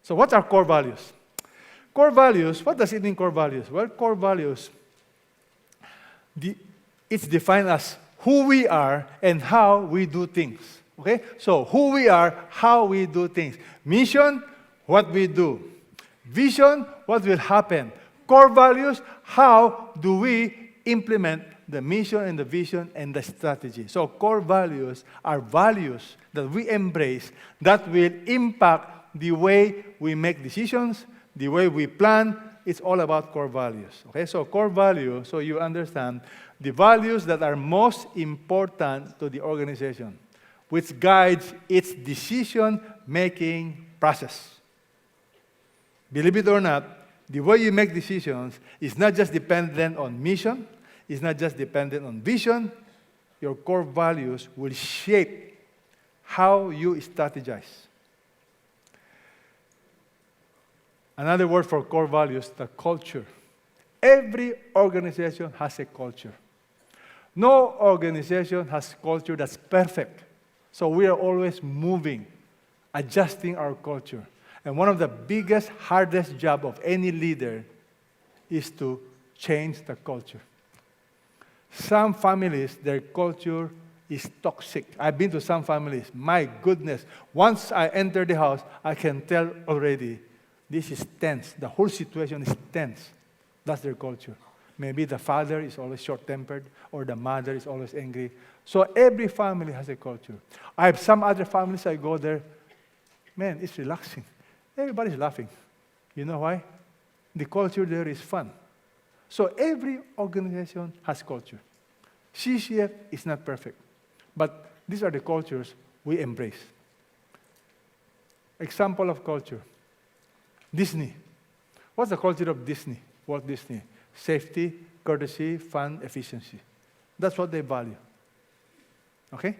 So what are core values? Core values, what does it mean, core values? Well, core values, it's defined as who we are and how we do things. Okay? So who we are, how we do things. Mission, what we do. Vision, what will happen. Core values, how do we implement the mission and the vision and the strategy. So core values are values that we embrace that will impact the way we make decisions, the way we plan. It's all about core values. Okay, so core values, so you understand the values that are most important to the organization, which guides its decision-making process. Believe it or not, the way you make decisions is not just dependent on mission, it's not just dependent on vision. Your core values will shape how you strategize. Another word for core values, the culture. Every organization has a culture. No organization has culture that's perfect. So we are always moving, adjusting our culture. And one of the biggest, hardest job of any leader is to change the culture. Some families, their culture is toxic. I've been to some families. My goodness, once I enter the house, I can tell already, this is tense. The whole situation is tense. That's their culture. Maybe the father is always short-tempered, or the mother is always angry. So every family has a culture. I have some other families, I go there, man, it's relaxing. Everybody's laughing. You know why? The culture there is fun. So every organization has culture. CCF is not perfect, but these are the cultures we embrace. Example of culture. Disney. What's the culture of Disney? Walt Disney. Safety, courtesy, fun, efficiency. That's what they value. Okay?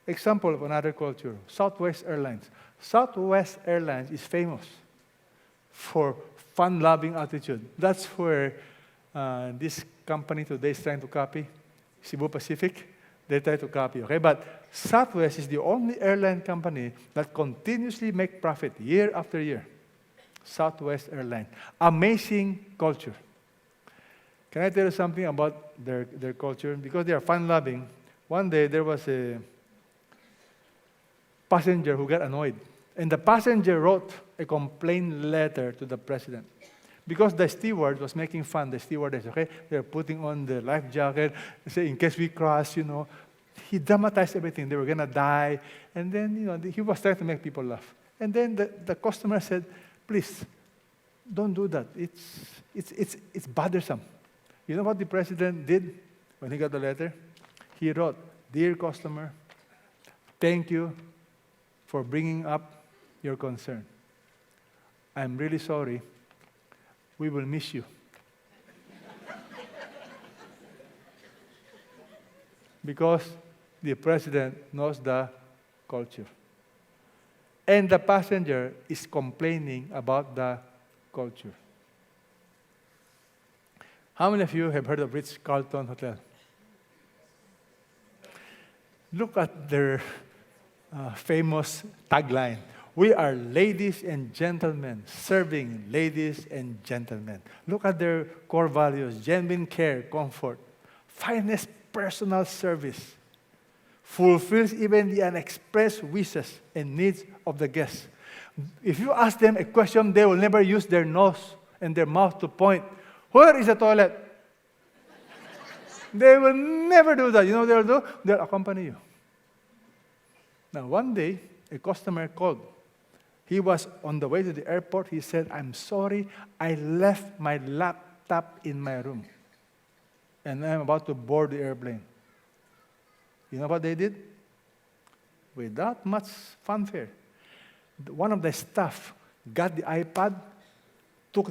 Example of another culture. Southwest Airlines. Southwest Airlines is famous for fun-loving attitude. That's where this company today is trying to copy, Cebu Pacific. They try to copy, okay? But Southwest is the only airline company that continuously makes profit year after year. Southwest Airlines. Amazing culture. Can I tell you something about their culture? Because they are fun-loving. One day, there was a passenger who got annoyed. And the passenger wrote a complaint letter to the president. Because the steward was making fun, the stewardess, okay? They're putting on the life jacket, say, in case we crash, you know. He dramatized everything. They were going to die. And then, you know, he was trying to make people laugh. And then the customer said, please, don't do that. It's bothersome. You know what the president did when he got the letter? He wrote, dear customer, thank you for bringing up your concern. I'm really sorry. We will miss you. Because the president knows the culture. And the passenger is complaining about the culture. How many of you have heard of Ritz-Carlton Hotel? Look at their famous tagline. We are ladies and gentlemen, serving ladies and gentlemen. Look at their core values: genuine care, comfort, finest personal service, fulfills even the unexpressed wishes and needs of the guests. If you ask them a question, they will never use their nose and their mouth to point. Where is the toilet? They will never do that. You know what they'll do? They'll accompany you. Now, one day, a customer called. He was on the way to the airport. He said, I'm sorry, I left my laptop in my room. And I'm about to board the airplane. You know what they did? Without much fanfare, one of the staff got the iPad, took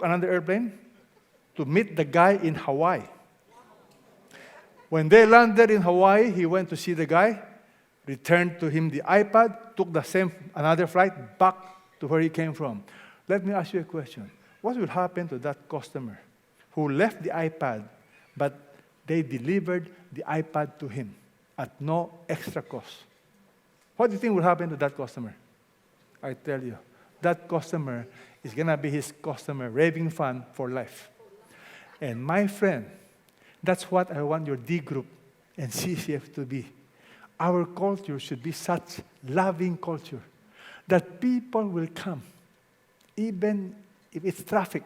another airplane to meet the guy in Hawaii. When they landed in Hawaii, he went to see the guy, returned to him the iPad, took another flight back to where he came from. Let me ask you a question. What will happen to that customer who left the iPad, but they delivered the iPad to him at no extra cost? What do you think will happen to that customer? I tell you, that customer is going to be his customer, raving fan for life. And my friend, that's what I want your D group and CCF to be. Our culture should be such loving culture that people will come. Even if it's traffic,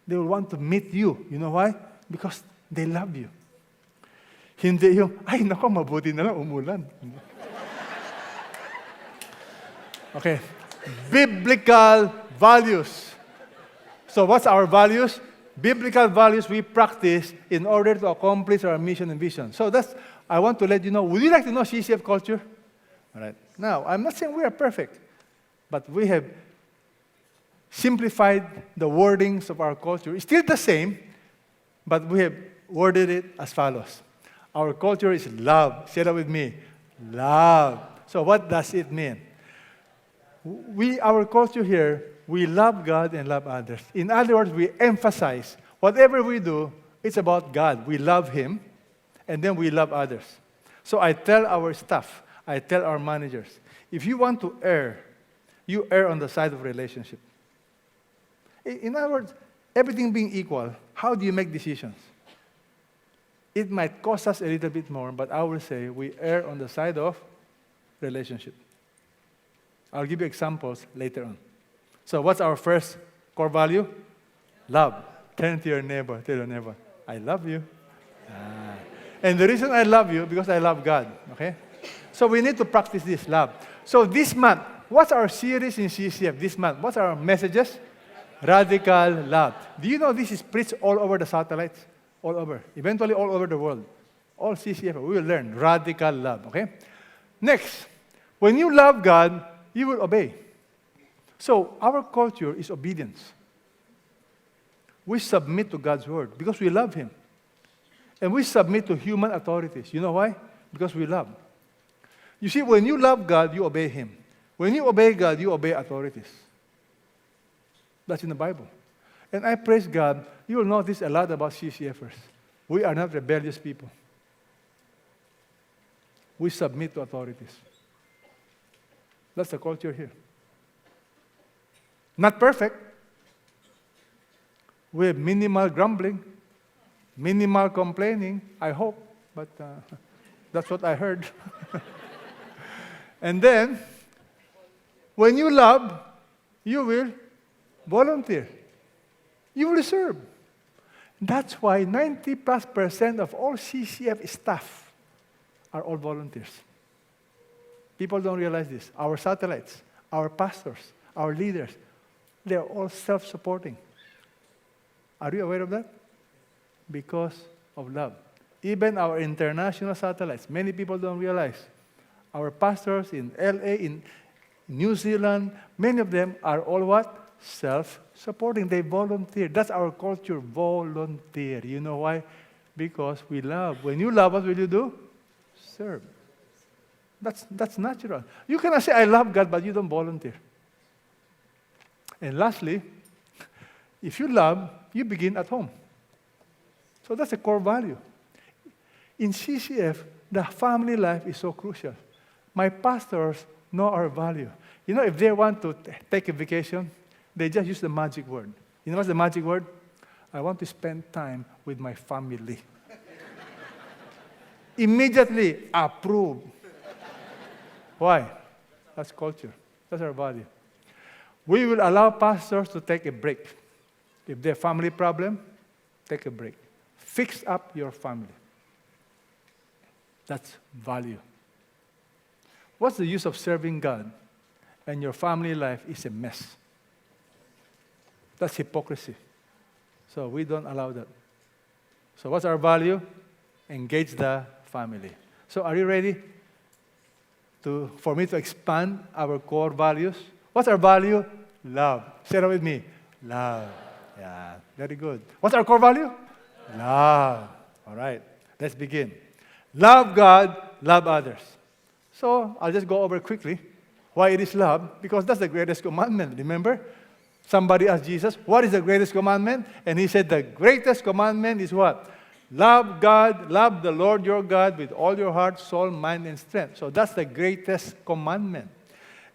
they will want to meet you. You know why? Because they love you. Hindi yung, ay nako, mabuti na lang, umulan. Okay. Biblical values. So what's our values? Biblical values we practice in order to accomplish our mission and vision. So I want to let you know, would you like to know CCF culture? All right. Now, I'm not saying we are perfect, but we have simplified the wordings of our culture. It's still the same, but we have worded it as follows. Our culture is love. Say that with me. Love. So what does it mean? Our culture here, we love God and love others. In other words, we emphasize whatever we do, it's about God. We love Him, and then we love others. So I tell our staff, I tell our managers, if you want to err, you err on the side of relationship. In other words, everything being equal, how do you make decisions? It might cost us a little bit more, but I will say we err on the side of relationship. I'll give you examples later on. So what's our first core value? Love. Turn to your neighbor. Tell your neighbor, I love you. And the reason I love you, because I love God. Okay? So we need to practice this love. So this month, what's our series in CCF this month? What's our messages? Radical love. Do you know this is preached all over the satellites? All over. Eventually all over the world. All CCF, we will learn radical love. Okay? Next, when you love God, you will obey. So our culture is obedience. We submit to God's word because we love Him. And we submit to human authorities. You know why? Because we love. You see, when you love God, you obey Him. When you obey God, you obey authorities. That's in the Bible. And I praise God, you will notice a lot about CCFers. We are not rebellious people. We submit to authorities. That's the culture here. Not perfect. We have minimal grumbling, minimal complaining, I hope, but that's what I heard. And then, when you love, you will volunteer. You will serve. That's why 90+% of all CCF staff are all volunteers. People don't realize this. Our satellites, our pastors, our leaders, they're all self-supporting. Are you aware of that? Because of love. Even our international satellites, many people don't realize. Our pastors in LA, in New Zealand, many of them are all what? Self-supporting. They volunteer. That's our culture, volunteer. You know why? Because we love. When you love, what will you do? Serve. That's natural. You cannot say, I love God, but you don't volunteer. And lastly, if you love, you begin at home. So that's a core value. In CCF, the family life is so crucial. My pastors know our value. You know, if they want to take a vacation, they just use the magic word. You know what's the magic word? I want to spend time with my family. Immediately approve. Why? That's culture. That's our value. We will allow pastors to take a break. If they have family problem, take a break. Fix up your family. That's value. What's the use of serving God and your family life is a mess? That's hypocrisy. So we don't allow that. So what's our value? Engage the family. So are you ready for me to expand our core values? What's our value? Love. Say that with me. Love. Yeah, very good. What's our core value? Love. All right, let's begin. Love God, love others. So I'll just go over quickly why it is love, because that's the greatest commandment. Remember? Somebody asked Jesus, what is the greatest commandment? And he said, the greatest commandment is what? Love God, love the Lord your God with all your heart, soul, mind, and strength. So that's the greatest commandment.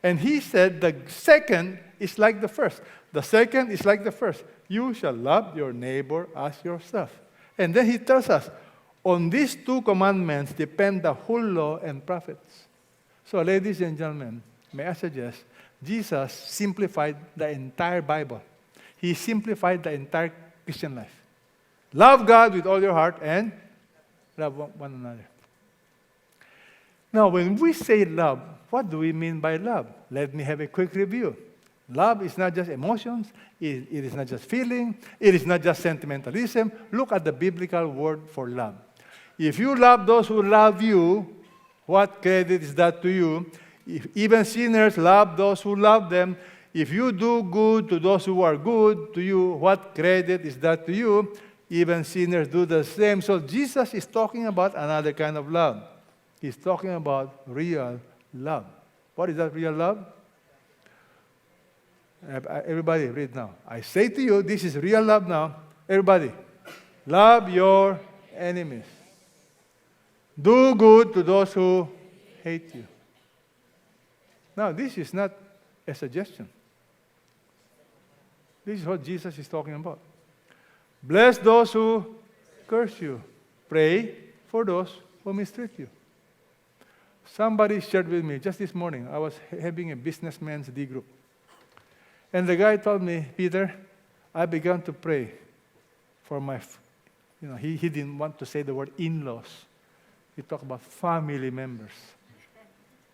And he said the second is like the first. The second is like the first. You shall love your neighbor as yourself. And then he tells us, on these two commandments depend the whole law and prophets. So, ladies and gentlemen, may I suggest, Jesus simplified the entire Bible. He simplified the entire Christian life. Love God with all your heart and love one another. Now, when we say love, what do we mean by love? Let me have a quick review. Love is not just emotions. It is not just feeling. It is not just sentimentalism. Look at the biblical word for love. If you love those who love you, what credit is that to you? If even sinners love those who love them. If you do good to those who are good to you, what credit is that to you? Even sinners do the same. So Jesus is talking about another kind of love. He's talking about real love. What is that real love? Everybody, read now. I say to you, this is real love now. Everybody, love your enemies. Do good to those who hate you. Now, this is not a suggestion. This is what Jesus is talking about. Bless those who curse you. Pray for those who mistreat you. Somebody shared with me just this morning, I was having a businessman's D group. And the guy told me, Peter, I began to pray for my, he didn't want to say the word in-laws. He talked about family members.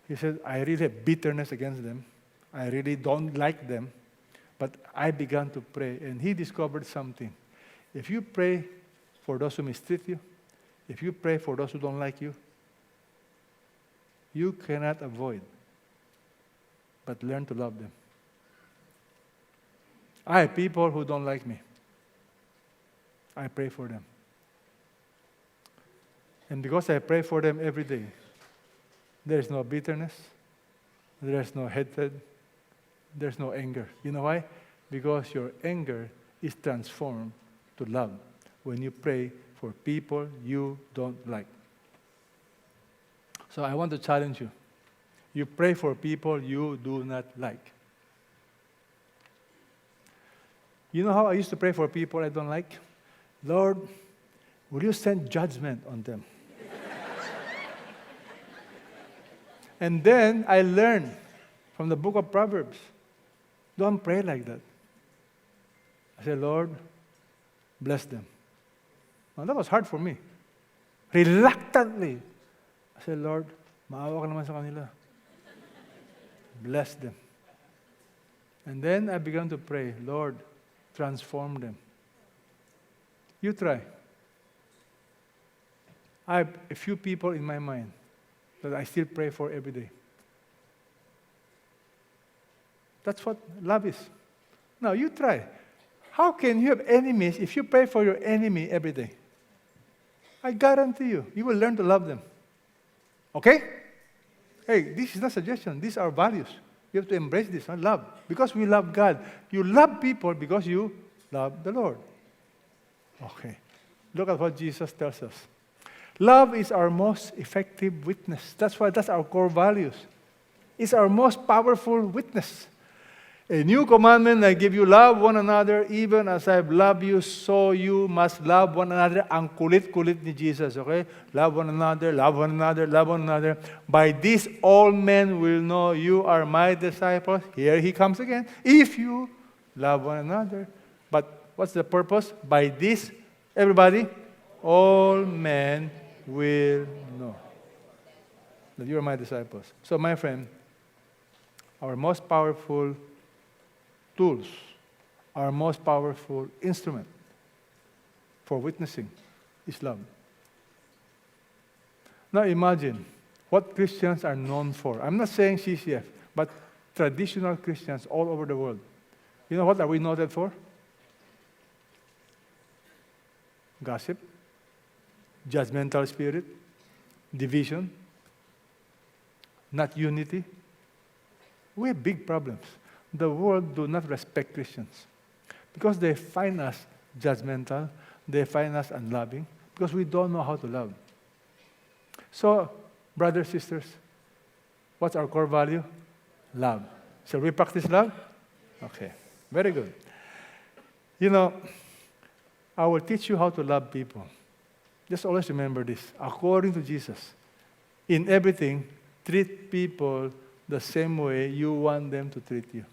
He said, I really have bitterness against them. I really don't like them. But I began to pray, and he discovered something. If you pray for those who mistreat you, if you pray for those who don't like you, you cannot avoid but learn to love them. I have people who don't like me. I pray for them. And because I pray for them every day, there is no bitterness, there is no hatred, there's no anger. You know why? Because your anger is transformed to love when you pray for people you don't like. So I want to challenge you. You pray for people you do not like. You know how I used to pray for people I don't like? Lord, will you send judgment on them? And then I learned from the book of Proverbs, don't pray like that. I said, Lord, bless them. Now, that was hard for me. Reluctantly, I said, Lord, maawa ka naman sa kanila. Bless them. And then I began to pray, Lord, transform them. You try. I have a few people in my mind that I still pray for every day. That's what love is. Now, you try. How can you have enemies if you pray for your enemy every day? I guarantee you, you will learn to love them. Okay? Hey, this is not suggestion. These are values. You have to embrace this, love. Because we love God. You love people because you love the Lord. Okay. Look at what Jesus tells us. Love is our most effective witness. That's our core values. It's our most powerful witness. A new commandment I give you, love one another, even as I have loved you, so you must love one another. Ang kulit-kulit ni Jesus, okay? Love one another, love one another, love one another. By this all men will know you are my disciples. Here he comes again. If you love one another. But what's the purpose? By this, everybody, all men will know that you are my disciples. So, my friend, our most powerful tools, our most powerful instrument for witnessing is love. Now imagine what Christians are known for. I'm not saying CCF, but traditional Christians all over the world. You know what are we noted for? Gossip, judgmental spirit, division, not unity. We have big problems. The world do not respect Christians because they find us judgmental, they find us unloving, because we don't know how to love. So, brothers, sisters, what's our core value? Love. Shall we practice love? Okay. Very good. You know, I will teach you how to love people. Just always remember this. According to Jesus, in everything, treat people the same way you want them to treat you.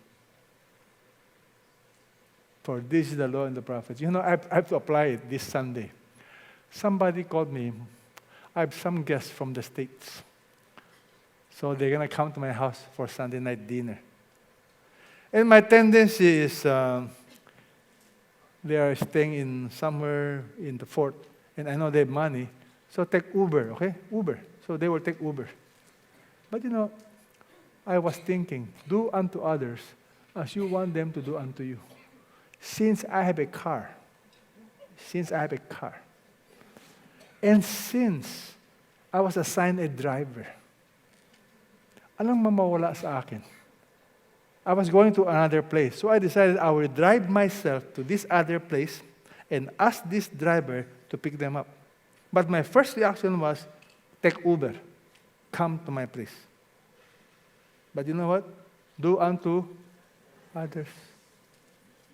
For this is the law and the prophets. You know, I have to apply it this Sunday. Somebody called me. I have some guests from the States. So they're going to come to my house for Sunday night dinner. And my tendency is they are staying in somewhere in the fort. And I know they have money. So take Uber, okay? Uber. So they will take Uber. But you know, I was thinking, do unto others as you want them to do unto you. Since I have a car, and since I was assigned a driver, anong mamawala sa akin? I was going to another place. So I decided I will drive myself to this other place and ask this driver to pick them up. But my first reaction was, take Uber. Come to my place. But you know what? Do unto others.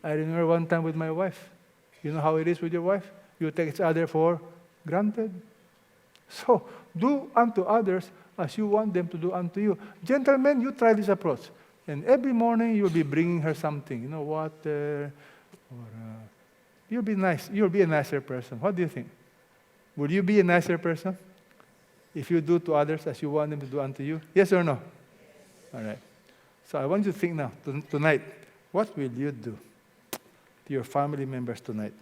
I remember one time with my wife. You know how it is with your wife? You take each other for granted. So, do unto others as you want them to do unto you. Gentlemen, you try this approach. And every morning, you'll be bringing her something. You know, water, or you'll be nice. You'll be a nicer person. What do you think? Would you be a nicer person if you do to others as you want them to do unto you? Yes or no? All right. So I want you to think now, tonight, what will you do to your family members tonight?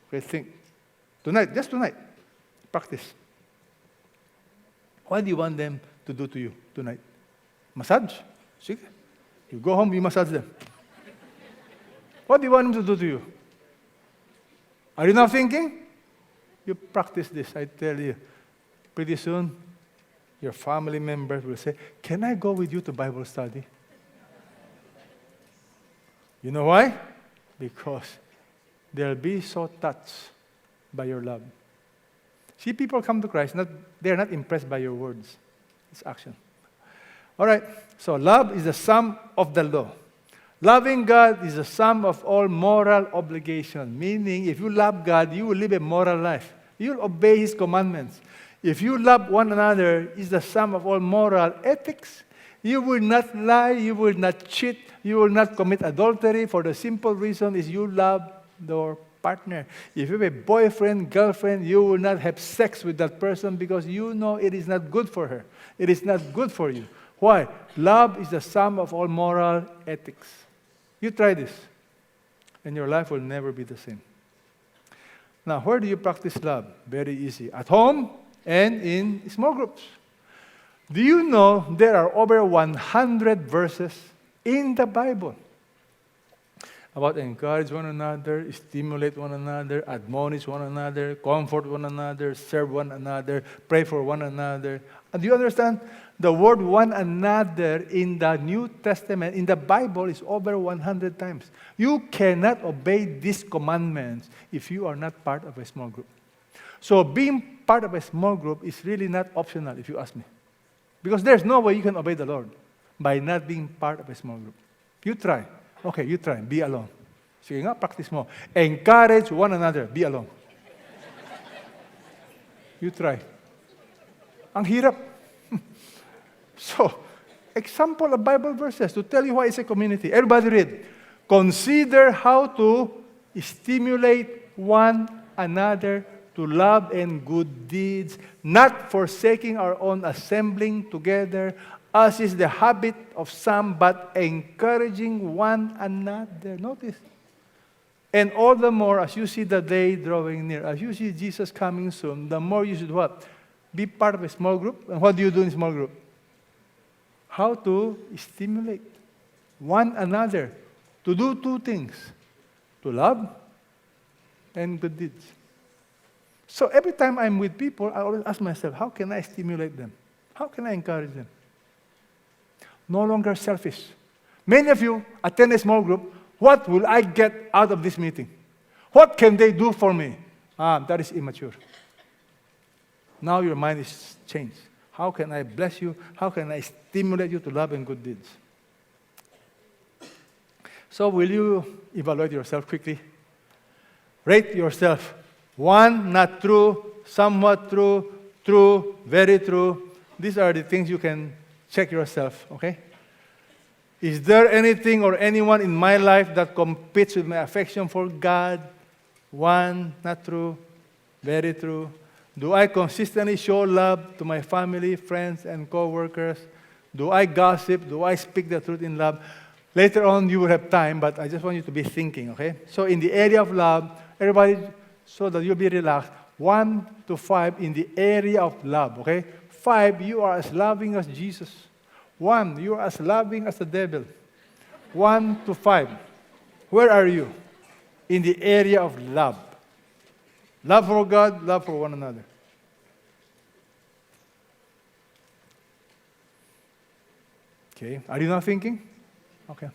Okay, think. Tonight, just tonight. Practice. What do you want them to do to you tonight? Massage? Sige. You go home, you massage them. What do you want them to do to you? Are you now thinking? You practice this, I tell you. Pretty soon, your family members will say, can I go with you to Bible study? You know why? Because they'll be so touched by your love. See, people come to Christ, they're not impressed by your words. It's action. All right, so love is the sum of the law. Loving God is the sum of all moral obligation, meaning if you love God, you will live a moral life. You will obey His commandments. If you love one another, it's the sum of all moral ethics. You will not lie, you will not cheat, you will not commit adultery for the simple reason is you love your partner. If you have a boyfriend, girlfriend, you will not have sex with that person because you know it is not good for her. It is not good for you. Why? Love is the sum of all moral ethics. You try this, and your life will never be the same. Now, where do you practice love? Very easy. At home and in small groups. Do you know there are over 100 verses in the Bible about encourage one another, stimulate one another, admonish one another, comfort one another, serve one another, pray for one another. And do you understand? The word one another in the New Testament, in the Bible, is over 100 times. You cannot obey these commandments if you are not part of a small group. So being part of a small group is really not optional, if you ask me. Because there's no way you can obey the Lord by not being part of a small group. You try. Okay, you try. Be alone. Sige nga, practice mo. Encourage one another. Be alone. You try. Ang hirap. So, example of Bible verses to tell you why it's a community. Everybody read. Consider how to stimulate one another to love and good deeds, not forsaking our own assembling together, as is the habit of some, but encouraging one another. Notice. And all the more as you see the day drawing near, as you see Jesus coming soon, the more you should what? Be part of a small group. And what do you do in small group? How to stimulate one another to do two things, to love and good deeds. So every time I'm with people, I always ask myself, how can I stimulate them? How can I encourage them? No longer selfish. Many of you attend a small group. What will I get out of this meeting? What can they do for me? That is immature. Now your mind is changed. How can I bless you? How can I stimulate you to love and good deeds? So will you evaluate yourself quickly? Rate yourself. 1, not true, somewhat true, true, very true. These are the things you can check yourself, okay? Is there anything or anyone in my life that competes with my affection for God? 1, not true, very true. Do I consistently show love to my family, friends, and co-workers? Do I gossip? Do I speak the truth in love? Later on, you will have time, but I just want you to be thinking, okay? So in the area of love, everybody, so that you'll be relaxed, 1 to 5 in the area of love, okay? 5, you are as loving as Jesus. 1, you are as loving as the devil. 1 to 5. Where are you? In the area of love. Love for God, love for one another. Okay, are you not thinking? Okay.